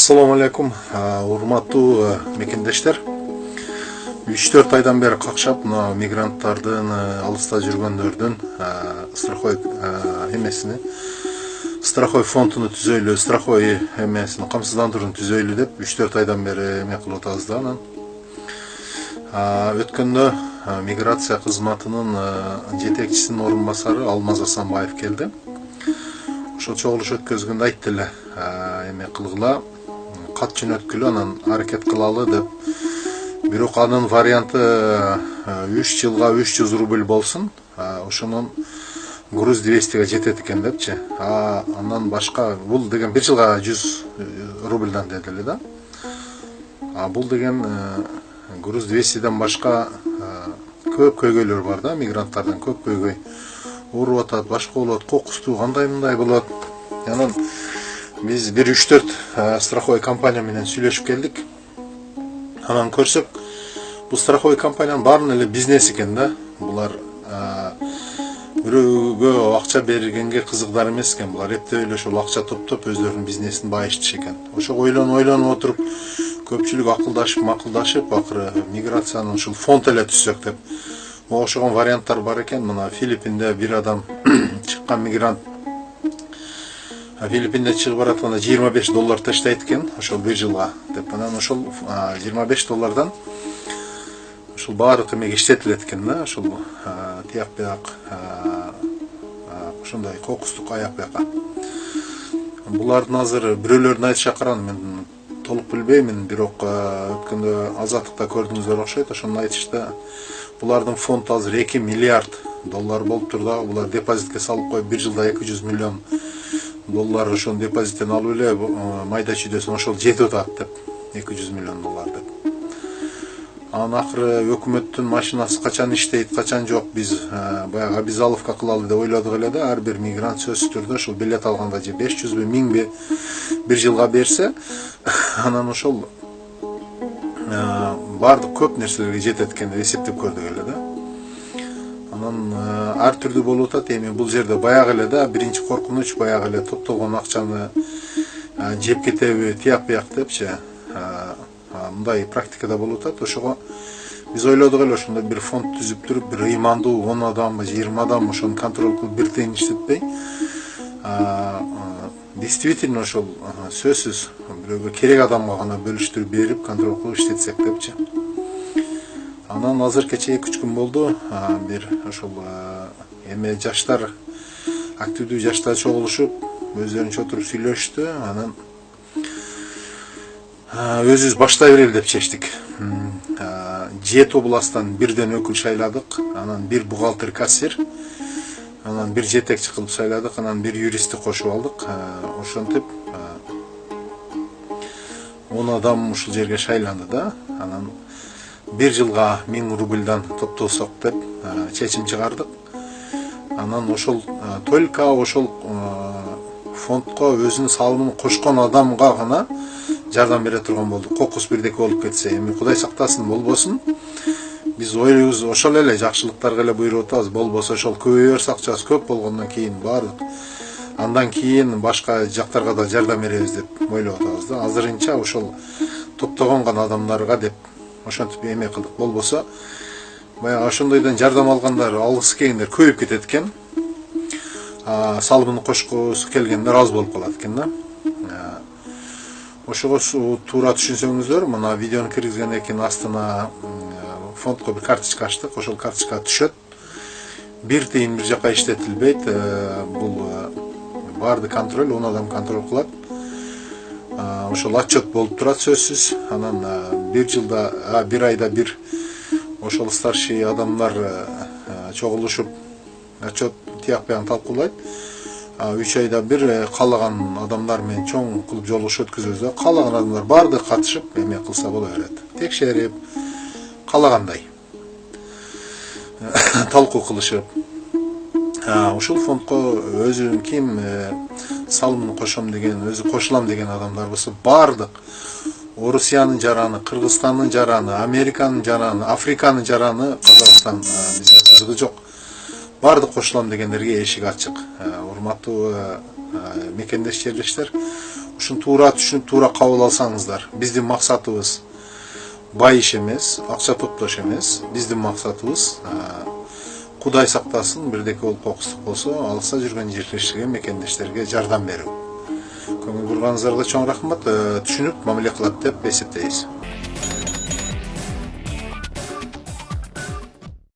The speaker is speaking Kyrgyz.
Assalamu alaikum, урматтуу мекендештер. 3-4 айдан бeri какшап, мына мигранттардын, алыста жүргөндөрдүн страховой эмесини, страховой фондуну түзөйлү, страховой эмесин камсыздандырууну түзөйлү деп 3-4 айдан бeri эме кылып атабыз да. Анан өткөндө миграция кызматынын жетекчисинин орун басары Алмаз Асанбаев келди. Ошол чогулуш өткөзгөндө айтты эле, эме кылгыла, кат жөнөткүлө, анан аракет кылалы деп. Бирок анын варианты 3 жылга 300 рубль болсун, ошонун груз 200га жетет экен депчи. Андан башка бул деген 1 жылга 100 рубльдан деди эле да. Бул деген груз 200ден башка көп көйгөйлөр бар да, мигранттардан көп көйгөй. Уруп атат, башка болот, кокустуу, кандай мындай болот. Анан биз 1-3-4 страховой компания менен сүйлөшүп келдик. Анан көрсөк, бул страховой компаниянын баарынын эле бизнес экен да. Булар бирөөгө акча бергенге кызыгдар эмес экен. Булар эптеп эле ошол акча топтоп өздөрүнүн бизнесин байытыш экен. Ошо ойлонуп отуруп, көпчүлүк акылдашып, акыры миграциянын ушул фонд эле түзсөк деп. Ошогон варианттар бар экен. Мына Филиппинде бир адам чыккан мигрант Филиппинде чыгып баратканда $25 таштайт экен, ошол 1 жылга деп. Анан ошол $25 ошол баардык эмеге иштетилет экен да, ошол тияк бияк ошондой кокустук аяк бияка. Булардын азыр бирөөлөрүн айтышка караганда мен толук билбеймин, бирок өткөндө Азаттыкта көрдүңүздөр окшойт, ошону айтышты. Булардын фонд азыр $2 миллиард болуп тур да. Булар депозитке салып коюп 1 жылда $200 миллион ошон депозиттен алып эле майда чүйдөсүн ошол жетип атат деп, $200 миллион деп. Анан акыры өкмөттүн машинасы качан иштейт, качан жок, биз баягы обязаловка кылалы деп ойлодук эле да. Ар бир мигрант сөзсүз түрдө ошол билет алганда же 500 бе, 1000 бе 1 жылга берсе, анан ошол бардык көп нерселерге жетет экен деп эсептеп көрдүк эле да. Анан ар түрдүү болуп атат. Эми бул жерде баягы эле да, биринчи коркунуч баягы эле топтолгон акчаны жеп кетеби, тияк бияк депчи. Мындай практикада болуп атат. Ошого биз ойлодук эле, ошондой бир фонд түзүп туруп, бир ыймандуу 10 адам, 20 адам ошону контроль кылып бир тыйын иштетпей, действительно ошол сөзсүз бирөөгө керек адамга гана бөлүштүрүп берип, контроль кылып иштетсек депчи. Анан азыр кече 2-3 күн болду, бир ошол эме жаштар, активдүү жаштар чогулушуп, өздөрүнчө отуруп сүйлөштү. Анан өзүбүз баштай берели деп чечтик. 7 областтан бирден өкүл шайладык, анан бир бухгалтер, кассир, анан бир жетекчи кылып сайладык, анан бир юристти кошуп алдык. Ошентип 10 адам ушул жерге шайланды да. Анан 1 жылга 1000 рубльдан топтосок деп чечим чыгардык. Анан ошол только ошол фондко өзүнүн салымын кошкон адамга гана жардам бере турган болдук. Кокус бирдеке болуп кетсе, эми Кудай сактасын, болбосун. Биз оюбуз ошол эле жакшылыктарга эле буйруп атабыз. Болбосо ошол көбөйө берсе, акчасы көп болгондон кийин баардык, андан кийин башка жактарга да жардам беребиз деп ойлоп атабыз да. Азырынча ошол топтогон гана адамдарга деп ошентип эме кылдык. Болбосо баягы ошондойдон жардам алгандар, алгысы келгендер көбөйүп кетет экен. Салымын кошкусу келгендер аз болуп калат экен да. Ошого туура түшүнсөңүздөр, мына видеону киргизгенден кийин астына фондко бир карточка ачтык. Ошол карточка түшөт. Бир тыйын бир жака иштетилбейт. Бул баарды контроль, 10 адам контроль кылат. Ошол отчет болуп турат сөзсүз. Анан 1 жылда, 1 айда бир ошол старший адамдар чогулушуп отчет тияк биян талкуулайт. 3 айда бир каалаган адамдар менен чоң кылып жолугуш өткөзөбүз да. Каалаган адамдар баардыгы катышып эме кылса боло берет. Текшерип, каалагандай талкуу кылышып. Ушул фондко өзүн ким салымын кошом деген, өзү кошулам деген адамдар болсо, баардык Орусиянын жараны, Кыргызстандын жараны, Американын жараны, Африканын жараны, Казакстан бизге кызыгы жок. Бардык кошулам дегендерге эшик ачык. Урматтуу мекендеш жерлештер, ушуну туура түшүнүп туура кабыл алсаңыздар. Биздин максатыбыз байыш эмес, акча топтош эмес. Биздин максатыбыз Кудай сактасын, бирдеке болуп кокустук болсо, алыста жүргөн жерлештерге, мекендештерге жардам берүү. Көңүл бурганыңыздарга чоң рахмат. Түшүнүп мамиле кылат деп эсептейбиз.